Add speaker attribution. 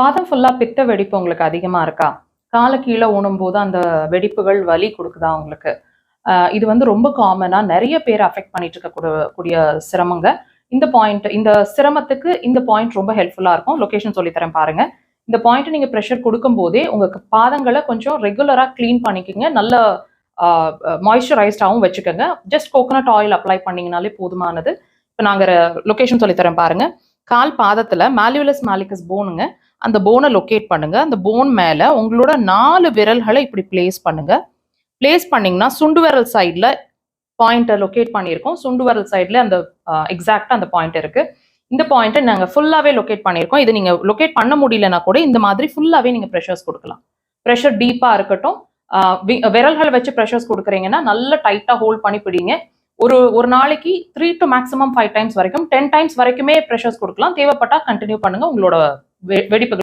Speaker 1: பாதம் ஃபுல்லா பித்த வெடிப்பு உங்களுக்கு அதிகமா இருக்கா? கால கீழ ஊனும்போது அந்த வெடிப்புகள் வலி குடுக்குதா உங்களுக்கு? இது வந்து ரொம்ப காமனா நெறைய பேர அஃபெக்ட் பண்ணிட்டு கூடிய சிரமங்க. இந்த சிரமத்துக்கு இந்த பாயிண்ட் ரொம்ப ஹெல்ப்ஃபுல்லா இருக்கும். லொகேஷன் சொல்லி தரேன் பாருங்க. இந்த பாயிண்ட் நீங்க பிரஷர் குடுக்கும்போதே உங்க பாதங்கள கொஞ்சம் ரெகுலரா கிளீன் பண்ணிக்கங்க. நல்ல ஆ மாய்ஸ்சரைஸ்டாவும் வச்சுக்கங்க. ஜஸ்ட் கோகனட் ஆயில் அப்ளை பண்ணீங்கனாலே போதுமானது. இப்ப நாங்க லொகேஷன் சொல்லி தரேன் பாருங்க. கால் பாதத்துல மாலியுலஸ் மாலிகஸ் போனுங்க. அந்த போனை லொக்கேட் பண்ணுங்க. அந்த போன் மேல உங்களோட 4 விரல்களை இப்படி பிளேஸ் பண்ணுங்க. பிளேஸ் பண்ணீங்கன்னா சுண்டு விரல் சைட்ல பாயிண்ட்டை லொக்கேட் பண்ணியிருக்கோம். சுண்டு விரல் சைட்ல அந்த எக்ஸாக்டா அந்த பாயிண்ட் இருக்கு. இந்த பாயிண்ட்டை நாங்க ஃபுல்லாவே லொக்கேட் பண்ணியிருக்கோம். இது நீங்க லொக்கேட் பண்ண முடியலன்னா கூட இந்த மாதிரி ஃபுல்லாவே நீங்க ப்ரெஷர்ஸ் கொடுக்கலாம். ப்ரெஷர் டீப்பா இருக்கட்டும். விரல்களை வச்சு ப்ரெஷர்ஸ் கொடுக்குறீங்கன்னா நல்ல டைட்டா ஹோல்ட் பண்ணி பிடிங்க. ஒரு நாளைக்கு 3 to maximum 5 டைம்ஸ் வரைக்கும் 10 டைம்ஸ் வரைக்குமே ப்ரெஷர்ஸ் கொடுக்கலாம். தேவைப்பட்டா கண்டினியூ பண்ணுங்க. உங்களோட வெடிப்புகள்